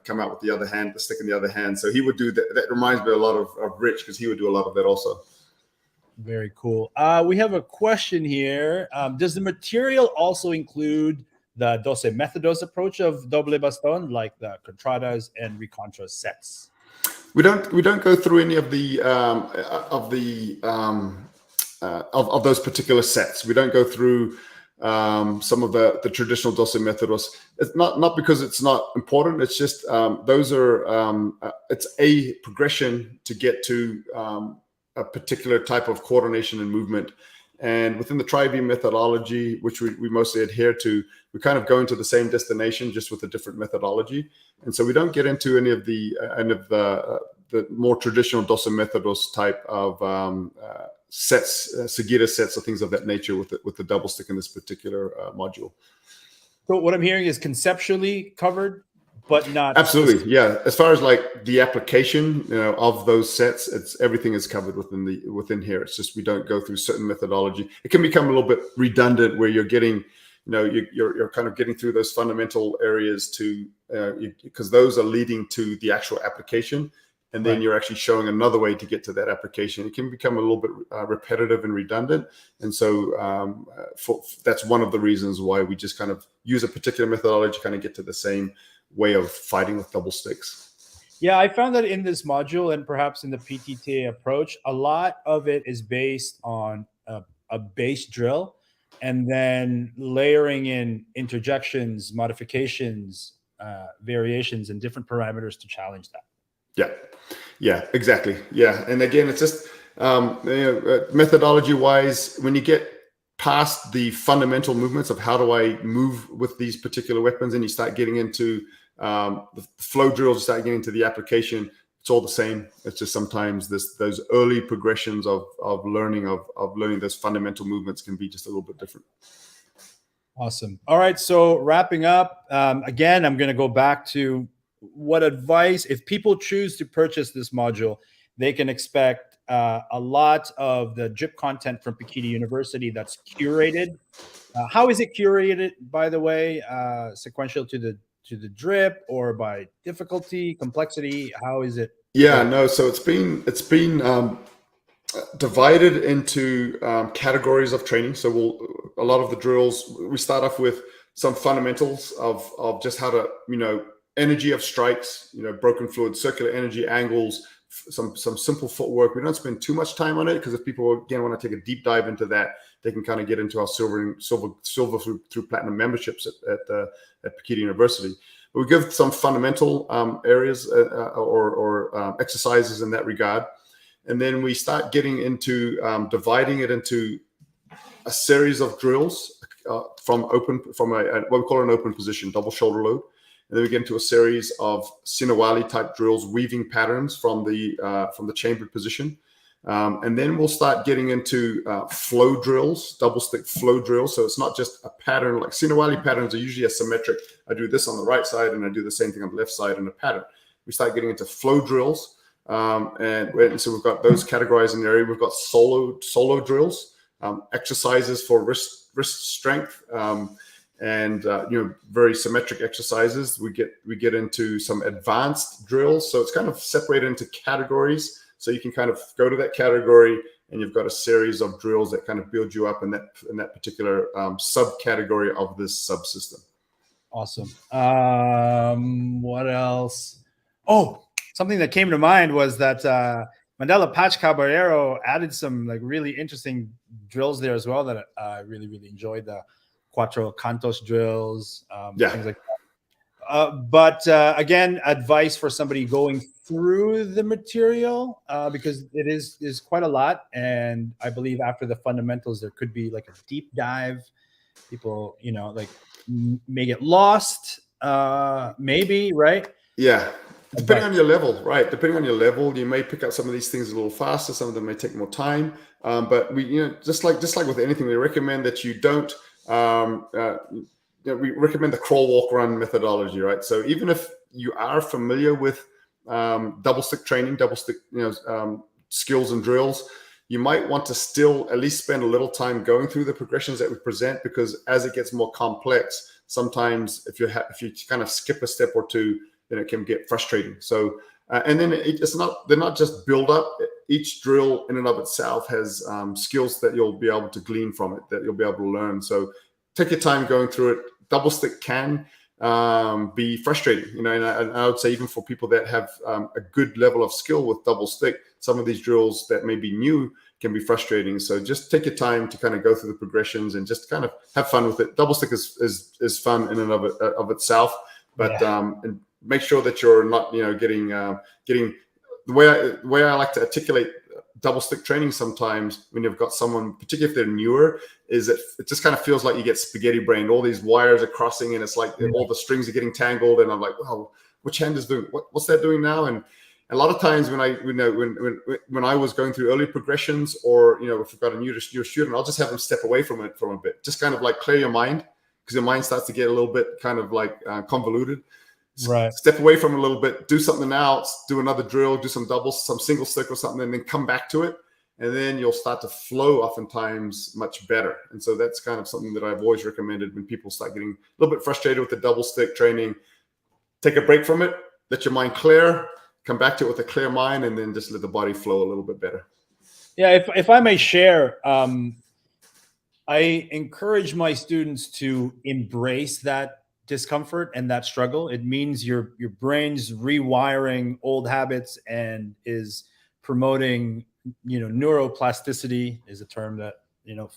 come out with the stick in the other hand. So he would do that. That reminds me a lot of Rich, because he would do a lot of that also. Very cool. We have a question here. Does the material also include the 12 methodos approach of doble baston, like the contradas and recontras sets? We don't go through any of those particular sets. We don't go through some of the traditional 12 methodos. It's not because it's not important. It's just those are it's a progression to get to a particular type of coordination and movement. And within the tri-beam methodology, which we mostly adhere to, we kind of go into the same destination, just with a different methodology. And so we don't get into any of the more traditional 12 methodos type of sets, Seguida sets, or things of that nature with the double stick in this particular module. So what I'm hearing is conceptually covered, but not absolutely. Yeah, as far as like the application, of those sets, everything is covered within here. It's just we don't go through certain methodology. It can become a little bit redundant where you're getting, you're kind of getting through those fundamental areas to because those are leading to the actual application, and then you're actually showing another way to get to that application. It can become a little bit repetitive and redundant, and so that's one of the reasons why we just kind of use a particular methodology to kind of get to the same way of fighting with double sticks. Yeah, I found that in this module, and perhaps in the PTTA approach, a lot of it is based on a base drill, and then layering in interjections, modifications, variations, and different parameters to challenge that. Yeah, exactly. Yeah, and again, it's just methodology-wise, when you get past the fundamental movements of how do I move with these particular weapons, and you start getting into the flow drills, start getting into the application, it's all the same. It's just sometimes those early progressions of learning those fundamental movements can be just a little bit different. Awesome. All right, so wrapping up, again, I'm going to go back to what advice, if people choose to purchase this module, they can expect a lot of the drip content from Pekiti University that's curated. How is it curated, by the way? Sequential to the drip, or by difficulty, complexity? How is it? Yeah, no. So it's been divided into categories of training. So a lot of the drills, we start off with some fundamentals of just how to, energy of strikes, broken fluid, circular energy, angles, some simple footwork. We don't spend too much time on it, because if people again want to take a deep dive into that, they can kind of get into our silver through platinum memberships at Pekiti University. But we give some fundamental areas or exercises in that regard. And then we start getting into dividing it into a series of drills from what we call an open position, double shoulder load. And then we get into a series of Sinawali type drills, weaving patterns from the chambered position. And then we'll start getting into flow drills, double stick flow drills. So it's not just a pattern. Like Sinawali patterns are usually asymmetric. I do this on the right side and I do the same thing on the left side in a pattern. We start getting into flow drills. And so we've got those categorized in the area. We've got solo drills, exercises for wrist strength, and very symmetric exercises. We get into some advanced drills. So it's kind of separated into categories. So you can kind of go to that category, and you've got a series of drills that kind of build you up in that particular subcategory of this subsystem. Awesome. What else? Oh, something that came to mind was that Mandela Patch Caballero added some like really interesting drills there as well that I really, really enjoyed. The Cuatro Cantos drills, things like that. But again, advice for somebody going through the material, because it is quite a lot. And I believe after the fundamentals, there could be like a deep dive. People, may get lost, maybe, right? Yeah. Depending on your level, right? Depending on your level, you may pick up some of these things a little faster. Some of them may take more time. But we, just like with anything, we recommend that you don't. We recommend the crawl, walk, run methodology, right? So even if you are familiar with double stick training, skills and drills, you might want to still at least spend a little time going through the progressions that we present, because as it gets more complex, sometimes if you kind of skip a step or two, then it can get frustrating. So, and then they're not just build up. Each drill in and of itself has skills that you'll be able to glean from it, that you'll be able to learn. So take your time going through it. Double stick can be frustrating, and I would say even for people that have a good level of skill with double stick, some of these drills that may be new can be frustrating. So just take your time to kind of go through the progressions and just kind of have fun with it. Double stick is fun in and of itself, but and make sure that you're not, getting the way I like to articulate double stick training sometimes when you've got someone, particularly if they're newer, is that it just kind of feels like you get spaghetti brained. All these wires are crossing and it's like all the strings are getting tangled. And I'm like, wow, which hand is doing what's that doing now? And a lot of times when I was going through early progressions, or, if we've got a new student, I'll just have them step away from it for a bit, just kind of like clear your mind, because your mind starts to get a little bit kind of like convoluted. Right. Step away from it a little bit, do something else, do another drill, do some doubles, some single stick or something, and then come back to it. And then you'll start to flow oftentimes much better. And so that's kind of something that I've always recommended when people start getting a little bit frustrated with the double stick training. Take a break from it, let your mind clear, come back to it with a clear mind, and then just let the body flow a little bit better. Yeah, if I may share, I encourage my students to embrace that discomfort and that struggle. It means your brain's rewiring old habits and is promoting, neuroplasticity is a term that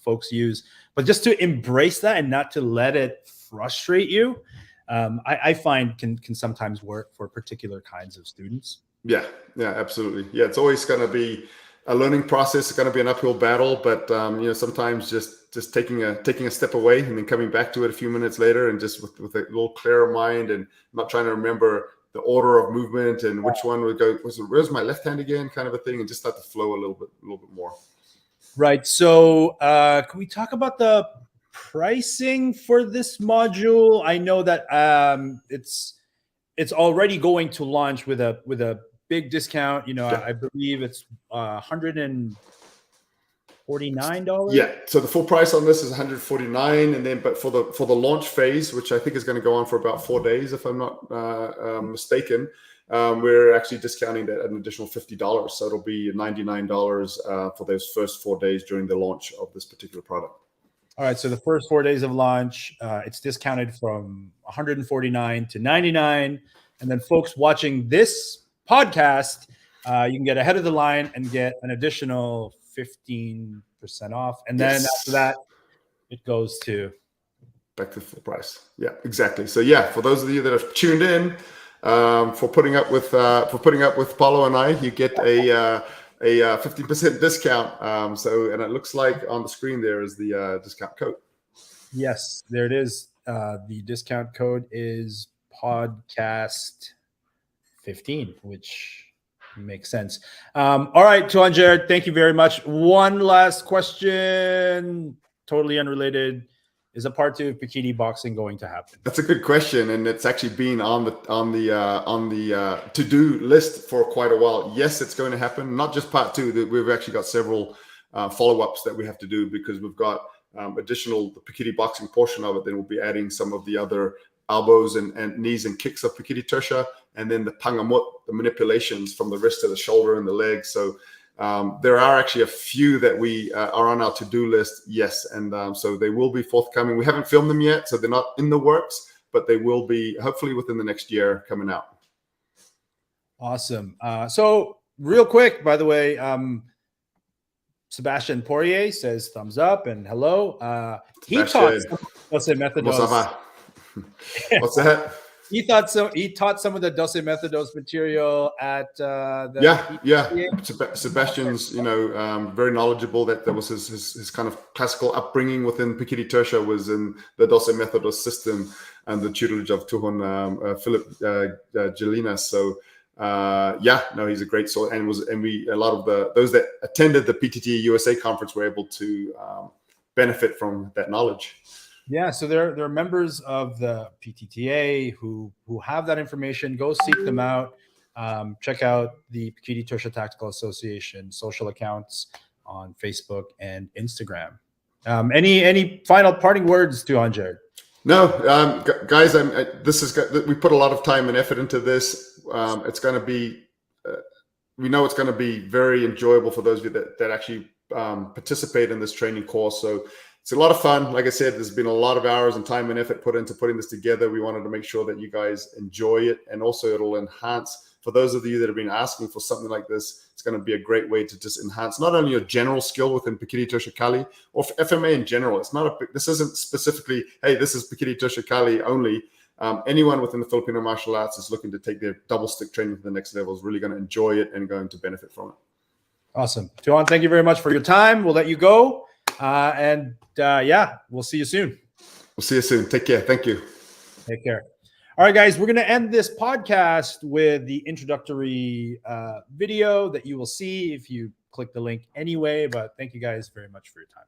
folks use. But just to embrace that and not to let it frustrate you, I find can sometimes work for particular kinds of students. Yeah, absolutely. Yeah, it's always going to be a learning process. It's going to be an uphill battle, but sometimes just taking a step away and then coming back to it a few minutes later, and just with a little clearer mind, and not trying to remember the order of movement and which one would go. Where's my left hand again, kind of a thing, and just start to flow a little bit more. Right. So can we talk about the pricing for this module? I know that it's already going to launch with a big discount. You know, I believe it's $149. Yeah. So the full price on this is $149, and then but for the launch phase, which I think is going to go on for about 4 days, if I'm not mistaken, we're actually discounting that at an additional $50. So it'll be $99 for those first 4 days during the launch of this particular product. All right. So the first 4 days of launch, it's discounted from $149 to $99, and then folks watching this podcast, you can get ahead of the line and get an additional 15% off, and then after that, it goes to back to full price. Yeah, exactly. So yeah, for those of you that have tuned in, for putting up with Paulo and I, you get a 15% discount. So, and it looks like on the screen there is the discount code. Yes, there it is. The discount code is podcast 15, which makes sense. All right, Tuhon Jared, thank you very much. One last question, totally unrelated. Is a part 2 of Pikiti boxing going to happen? That's a good question, and it's actually been on the to-do list for quite a while. Yes, it's going to happen. Not just part 2. We've actually got several follow-ups that we have to do, because we've got additional the Pikiti boxing portion of it. Then we'll be adding some of the other elbows and knees and kicks of Pikiti Tusha, and then the pangamut, the manipulations from the wrist to the shoulder and the leg. So there are actually a few that we are on our to-do list, yes, and so they will be forthcoming. We haven't filmed them yet, so they're not in the works, but they will be hopefully within the next year coming out. Awesome. So real quick, by the way, Sebastian Poirier says thumbs up and hello. He taught Dose Methodos. What's that? He taught some of the Dose Methodos material at Sebastian's, very knowledgeable. That was his kind of classical upbringing within Pikiti Tusha was in the Dose Methodos system and the tutelage of Tuhon Philip Jelena. So he's a great source, and a lot of those that attended the PTT USA conference were able to benefit from that knowledge. Yeah, so there are members of the PTTA who have that information. Go seek them out. Check out the Pikiti Tusha Tactical Association social accounts on Facebook and Instagram. Any final parting words, Tuhon Jared? No, guys. We put a lot of time and effort into this. It's going to be. We know it's going to be very enjoyable for those of you that actually participate in this training course. So. It's a lot of fun. Like I said, there's been a lot of hours and time and effort put into putting this together. We wanted to make sure that you guys enjoy it, and also it'll enhance, for those of you that have been asking for something like this, it's going to be a great way to just enhance not only your general skill within Pikiti Tusha Kali or FMA in general. This isn't specifically, hey, this is Pikiti Tusha Kali only. Anyone within the Filipino martial arts is looking to take their double stick training to the next level is really going to enjoy it and going to benefit from it. Awesome. Tuhon, thank you very much for your time. We'll let you go. We'll see you soon. We'll see you soon. Take care. Thank you. Take care. All right, guys, we're going to end this podcast with the introductory video that you will see if you click the link anyway. But thank you guys very much for your time.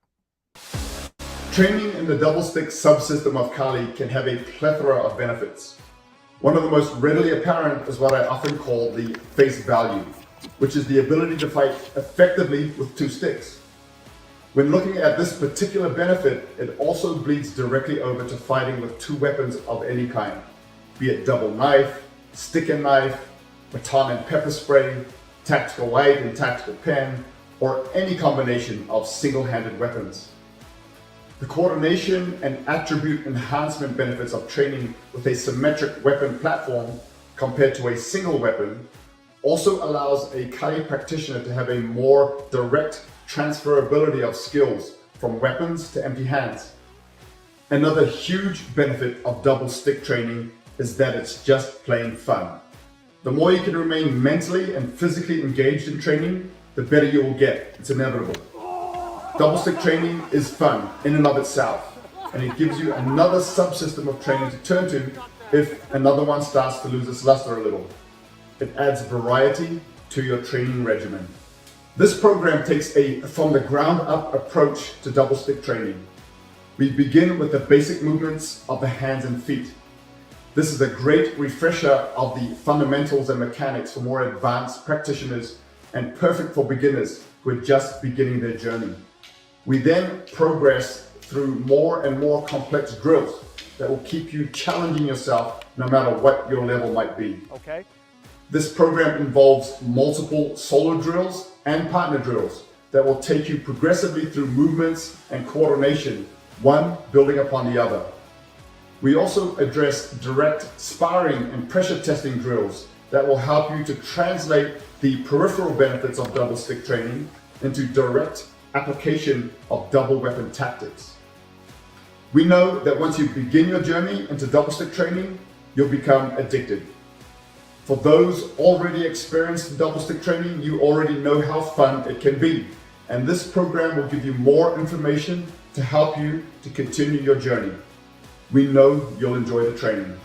Training in the double stick subsystem of Kali can have a plethora of benefits. One of the most readily apparent is what I often call the face value, which is the ability to fight effectively with 2 sticks. When looking at this particular benefit, it also bleeds directly over to fighting with 2 weapons of any kind, be it double knife, stick and knife, baton and pepper spray, tactical light and tactical pen, or any combination of single-handed weapons. The coordination and attribute enhancement benefits of training with a symmetric weapon platform compared to a single weapon also allows a Kali practitioner to have a more direct transferability of skills from weapons to empty hands. Another huge benefit of double stick training is that it's just plain fun. The more you can remain mentally and physically engaged in training, the better you will get. It's inevitable. Double stick training is fun in and of itself, and it gives you another subsystem of training to turn to if another one starts to lose its luster a little. It adds variety to your training regimen. This program takes a from the ground up approach to double stick training. We begin with the basic movements of the hands and feet. This is a great refresher of the fundamentals and mechanics for more advanced practitioners and perfect for beginners who are just beginning their journey. We then progress through more and more complex drills that will keep you challenging yourself no matter what your level might be. Okay. This program involves multiple solo drills and partner drills that will take you progressively through movements and coordination, one building upon the other. We also address direct sparring and pressure testing drills that will help you to translate the peripheral benefits of double stick training into direct application of double weapon tactics. We know that once you begin your journey into double stick training, you'll become addicted. For those already experienced in double stick training, you already know how fun it can be. And this program will give you more information to help you to continue your journey. We know you'll enjoy the training.